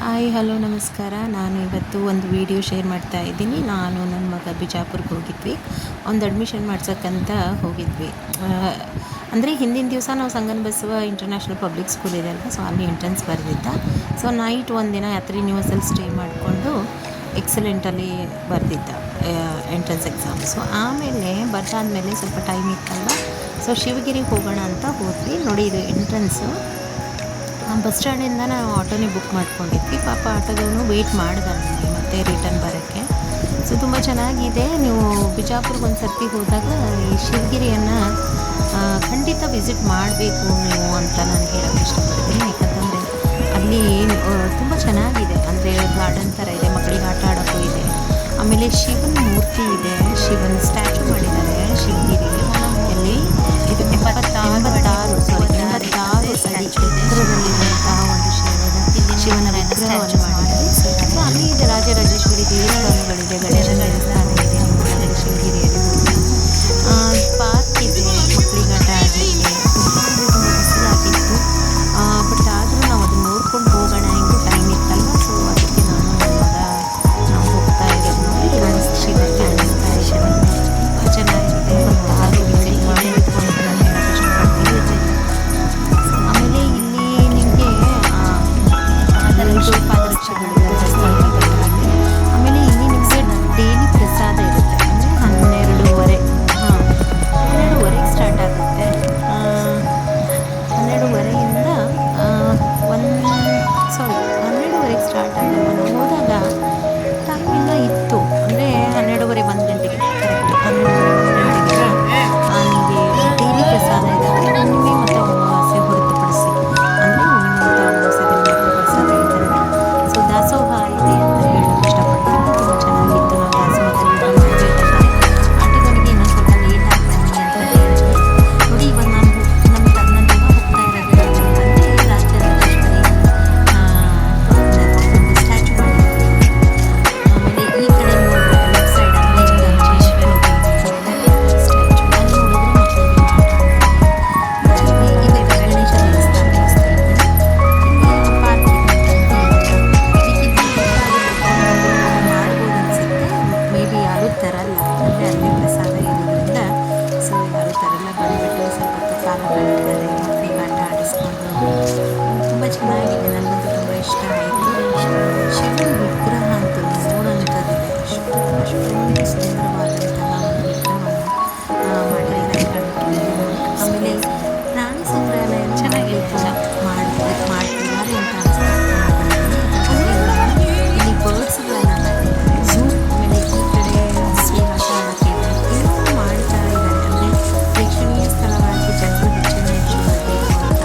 Hi hello ನಮಸ್ಕಾರ. ನಾನು ಇವತ್ತು ಒಂದು ವಿಡಿಯೋ ಶೇರ್ ಮಾಡ್ತಾ ಇದ್ದೀನಿ. ನಾನು ನನ್ನ ಮಗ ಬಿಜಾಪುರಕ್ಕೆ ಹೋಗಿದ್ವಿ. ಒಂದು ಅಡ್ಮಿಷನ್ ಮಾಡ್ಸೋಕ್ಕಂತ ಹೋಗಿದ್ವಿ. ಅಂದರೆ ಹಿಂದಿನ ದಿವಸ ನಾವು Sangana Basava international public school ಇದೆ ಅಲ್ವಾ, ಸೊ ಅಲ್ಲಿ ಎಂಟ್ರೆನ್ಸ್ ಬರೆದಿದ್ದ. ಸೊ ನೈಟ್ ಒಂದಿನ ಯಾತ್ರಿ ನಿವಾಸಲ್ಲಿ ಸ್ಟೇ ಮಾಡಿಕೊಂಡು ಎಕ್ಸಲೆಂಟಲ್ಲಿ ಬರೆದಿದ್ದ ಎಂಟ್ರೆನ್ಸ್ ಎಕ್ಸಾಮ್. ಸೊ ಆಮೇಲೆ ಬರ್ದಾದ್ಮೇಲೆ ಸ್ವಲ್ಪ ಟೈಮ್ ಇತ್ತಲ್ವ, ಸೊ ಶಿವಗಿರಿಗೆ ಹೋಗೋಣ ಅಂತ ಹೋದ್ವಿ. ನೋಡಿ, ಇದು ಎಂಟ್ರೆನ್ಸು. ಬಸ್ ಸ್ಟ್ಯಾಂಡಿಂದ ನಾವು ಆಟೋನೇ ಬುಕ್ ಮಾಡ್ಕೊಂಡಿದ್ವಿ. ಪಾಪ ಆಟೋದವನು ವೆಯ್ಟ್ ಮಾಡಿದ ನಮಗೆ ಮತ್ತೆ ರಿಟರ್ನ್ ಬರೋಕ್ಕೆ. ಸೊ ತುಂಬ ಚೆನ್ನಾಗಿದೆ. ನೀವು ಬಿಜಾಪುರ್ಗೆ ಒಂದು ಸರ್ತಿ ಹೋದಾಗ ಈ ಶಿವಗಿರಿಯನ್ನು ಖಂಡಿತ ವಿಸಿಟ್ ಮಾಡಬೇಕು ನೀವು ಅಂತ ನಾನು ಹೇಳೋಕ್ಕೆ ಇಷ್ಟಪಡ್ತೀನಿ. ಯಾಕಂತಂದರೆ ಅಲ್ಲಿ ತುಂಬ ಚೆನ್ನಾಗಿದೆ. ಅಂದರೆ ಗಾರ್ಡನ್ ಥರ ಇದೆ, ಮಕ್ಕಳಿಗೆ ಆಟ ಆಡೋಕ್ಕೂ ಇದೆ. ಆಮೇಲೆ ಶಿವನ ಮೂರ್ತಿ ಇದೆ, ಶಿವನ ಸ್ಟ್ಯಾಚು ಮಾಡಿದ್ದಾರೆ ಶಿವಗಿರಿಯಲ್ಲಿ. ಇದು 86 ಅಡಿ ಎತ್ತರದಲ್ಲಿರುವಂತಹ ಒಂದು ಶಿವನ ವಿಗ್ರಹವನ್ನು ಮಾಡಿದ್ದಾರೆ. ಸೊ ಅಲ್ಲಿ ಇದೆ ರಾಜರಾಜೇಶ್ವರಿ ದೇವಸ್ಥಾನಗಳಿದೆ, ಗಣೇಶನ ದೇವಸ್ಥಾನ ಇದೆ ಒಳಗಡೆ ಶಿವಗಿರಿಯಲ್ಲಿ. ಪಾರ್ಕ್ ಇದೆ, ಮಕ್ಕಳಿಗೆ ಆಟ ಆಡಲಿಕ್ಕೆ. ತುಂಬ ಅಂದರೆ ತುಂಬ ಬಿಸಿಲಾಗಿತ್ತು, ಬಟ್ ಆದರೂ ನಾವು ಅದನ್ನು ನೋಡ್ಕೊಂಡು ಹೋಗೋಣ, ಹೆಂಗೆ ಟೈಮ್ ಇತ್ತಲ್ವ. ಸೊ ಅದಕ್ಕೆ ನಾನು ನನ್ನ ಮಗ ನಾವು ಹೋಗ್ತಾ ಇರೋದು ನೋಡಿ ಶಿವ ಕಾಣಿಸ್ತಾ ಇದ್ದಾರೆ. ತುಂಬ ಚೆನ್ನಾಗಿದೆ. ಹಾಗೂ ವಿಸಿಟ್ ಮಾಡಬೇಕು ಅಂತ ನಾನು ಹೇಳೋಕ್ಕೆ ಇಷ್ಟಪಡ್ತೀನಿ. ಆಮೇಲೆ ಇಲ್ಲಿ ನಿಮಗೆ ಪಾದರಕ್ಷೆಗಳು ಸ್ಥಳಗಳಲ್ಲಿ. ಆಮೇಲೆ ಇಲ್ಲಿ ನಿಮಗೆ ಡೈಲಿ ಪ್ರಸಾದ ಇರುತ್ತೆ. ಅಂದರೆ 12:30 ಸ್ಟಾರ್ಟ್ ಆಗುತ್ತೆ. 12:30ಯಿಂದ 12:30 ಸ್ಟಾರ್ಟ್ ಆಗುತ್ತೆ. ನಾವು ಹೋದಾಗ ಟೈಮ್ ಎಲ್ಲ ಇತ್ತು, ಅಂದರೆ 12:30 1 ಗಂಟೆಗೆ ಕರೆಕ್ಟ್ 12:30 ನಿಮಗೆ ಡೈಲಿ ಪ್ರಸಾದ ಇರುತ್ತೆ. ಹುಣ್ಣಿಮೆ ಮತ್ತು ಅಮಾವಾಸ್ಯೆ ಹೊರತುಪಡಿಸಿ, ಅಂದರೆ ಹುಣ್ಣಿಮೆ ಮತ್ತು ಅಮಾವಾಸ್ಯೆದಲ್ಲಿ ಮಾತ್ರ ಪ್ರಸಾದ ಇರುತ್ತೆ. ಸೊ ದಾಸೋಹ ಇದೆ ಅಂತ ಹೇಳೋಕ್ಕೆ ಇಷ್ಟಪಡ್ತೀನಿ. ತುಂಬ ಚೆನ್ನಾಗಿತ್ತು. ನಾವು ದಾಸೋಹದಲ್ಲಿ ಬಂದಿರಬೇಕಾದ್ರೆ ಆಟೋದವರಿಗೆ ಇನ್ನೊಂದು ಸ್ವಲ್ಪ ಲೇಟ್ ಆಗ್ತಾನೆ ಅಂತ ಹೇಳಿದ್ವಿ. ನೋಡಿ, ಇವಾಗ ನಾನು ನನ್ನ ಮಗ ಹೋಗ್ತಾ ಇರೋದು ಅಂತಂದರೆ ರಾಜರಾಜೇಶ್ವರಿ ಒಂದು ಸ್ಟ್ಯಾಚು ಮಾಡಿದ್ದೀವಿ. ಆಮೇಲೆ ಈ ಕಡೆ ನೋಡಿದ್ರೆ ಲೆಫ್ಟ್ ಸೈಡ್ ಅಂದರೆ ರಾಜರಾಜೇಶ್ವರಿ ಸ್ಟ್ಯಾಚು ಅಲ್ಲಿ ನೋಡಿದ್ರೆ ಮಕ್ಕಳಿಗೆ ಆಟ ಆಡ್ತಾರೆ. ಇದೆ ಗಣೇಶ ದೇವಸ್ಥಾನ ಇದೆ. ಇಲ್ಲಿ ಪಾರ್ಕ್ ಇದೆ. ಮಾಡ್ಬೋದು ಅನಿಸುತ್ತೆ. ಮೇ ಬಿ ಯಾರೂ ತರಲ್ಲ, ಅಂದರೆ ಅಲ್ಲಿ ಪ್ರಸಾದ ಇರೋದ್ರಿಂದ. ಸೊ ಯಾರೂ ತರಲ್ಲ. ಬಂದುಬಿಟ್ಟು ಸ್ವಲ್ಪ ಹೊತ್ತು ಕಾಲ ಕಳೀತಾರೆ, ಮಕ್ಕಳಿಗೆ ಆಟ ಆಡಿಸ್ಕೊಂಡು. ತುಂಬ ಚೆನ್ನಾಗಿದೆ. ನನಗಂತೂ ತುಂಬ ಇಷ್ಟ ಆಯಿತು. ಶಿವನ ವಿಗ್ರಹ ಅಂತೂ ನೋಡೋಂಥದ್ದಿದೆ. ಅಷ್ಟೊಂದು ಸುಂದರವಾದಂತಹ ಒಂದು ವಿಗ್ರಹವನ್ನು ಮಾಡಿದ್ದಾರೆ. ಆಮೇಲೆ ಪ್ರಾಣಿ ಸಂಗ್ರಹಾಲಯ ಚೆನ್ನಾಗಿತ್ತು, ಮಾಡ್ತಿದ್ದಾರೆ ಅಂತ ಅನಿಸುತ್ತೆ. ಇಲ್ಲಿ ಬರ್ಡ್ಸ್ಗಳನ್ನು ಹಾಕಿದ್ದಾರೆ. ಝೂ. ಆಮೇಲೆ ಈ ಕಡೆ ಮಕ್ಕಳಿಗೆ ಆಟ ಆಡೋಕ್ಕೆ ಇದೆ. ಏನೋ ಮಾಡ್ತಾ ಇದ್ದಾರೆ. ಅಂದರೆ ಪ್ರೇಕ್ಷಣೀಯ ಸ್ಥಳವಾಗಿ ಜನರು ಹೆಚ್ಚು ಬರಬೇಕು ಅಂತ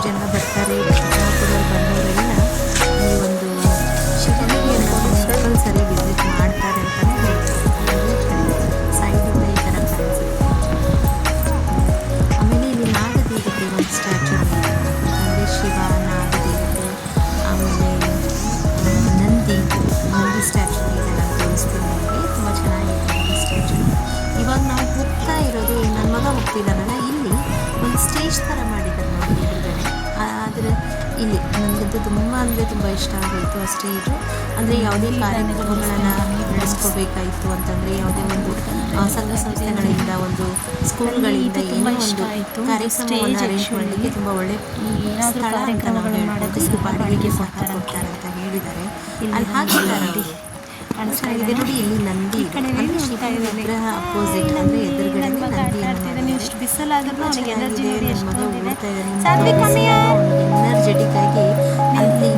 ಜನ ಬರ್ತಾರೆ. ಬಿಜಾಪುರದಲ್ಲಿ ಬಂದವರೆಲ್ಲ ಈ ಒಂದು ಶಿವಗಿರಿಯನ್ನು ಕಂಪಲ್ಸರಿ ವಿಸಿಟ್ ಮಾಡ್ತಾರೆ ಅಂತಲೇ ಹೇಳ್ತಾರೆ. ಈ ಕಡೆ ಸೈಡಿಂದ ಈ ಥರ ಕಾಣಿಸುತ್ತೆ. ಆಮೇಲೆ ಇಲ್ಲಿ ನಾಗದೇವತೆ ಒಂದು ಸ್ಟ್ಯಾಚು ಇದೆ, ಅಂದರೆ ಶಿವ, ನಾಗದೇವತೆ, ಆಮೇಲೆ ನಂದಿ ಸ್ಟ್ಯಾಚು ಇದೆ. ನಾನು ತೋರಿಸ್ತೀನಿ ನಿಮಗೆ. ತುಂಬ ಚೆನ್ನಾಗಿದೆ ಈ ಸ್ಟ್ಯಾಚು. ಇವಾಗ ನಾವು ಹೋಗ್ತಾ ಇರೋದು, ನನ್ನ ಮಗ ಹೋಗ್ತಿದ್ದಾನಲ್ಲ, ಇಲ್ಲಿ ಒಂದು ಸ್ಟೇಜ್ ಥರ ಮಾಡಿದ್ದಾರೆ ನೋಡಿ ಎದುರುಗಡೆ. ಆದರೆ ಇಲ್ಲಿ ನನಗಂತೂ ತುಂಬ ಅಂದರೆ ತುಂಬ ಇಷ್ಟ ಆಗೋಯಿತು ಆ ಸ್ಟೇಜು. ಅಂದರೆ ಯಾವುದೇ ಕಾರ್ಯಕ್ರಮಗಳನ್ನು ನಡೆಸ್ಕೋಬೇಕಾಯಿತು ಅಂತಂದರೆ, ಯಾವುದೇ ಒಂದು ಸಂಘ ಸಂಸ್ಥೆಗಳಿಂದ, ಒಂದು ಸ್ಕೂಲ್ಗಳಿಂದ ಏನೋ ಒಂದು ಕಾರ್ಯಕ್ರಮವನ್ನು ಅರೇಂಜ್ ಮಾಡಲಿಕ್ಕೆ ತುಂಬ ಒಳ್ಳೆ ಸ್ಥಳ ಅಂತ ನಾವು ಹೇಳ್ಬೋದು. ಇದು ಬಾಡಿಗೆಗೆ ಕೊಡ್ತಾರೆ ಅಂತ ಹೇಳಿದ್ದಾರೆ. ಅಲ್ಲಿ ಹಾಕಿದ್ದಾರೆ. ಚೆನ್ನಾಗಿದೆ ನೋಡಿ. ಇಲ್ಲಿ ನಂದಿ ಅಂದರೆ ಶಿವನ ವಿಗ್ರಹ ಅಪೋಸಿಟ್, ಅಂದರೆ ಎದುರುಗಡೆ ನಂದಿಯನ್ನು ಇಷ್ಟು ಬಿಸಿಲಾದ್ರೂ ನನಗೆ ಎನರ್ಜಿ ನೋಡಿ ಎಷ್ಟು ಮಗ ಬಂದಿದೆ. ಓಡ್ತಾ ಇದ್ದಾನೆ. ಎನರ್ಜೆಟಿಕ್ ಆಗಿ ಅಲ್ಲಿ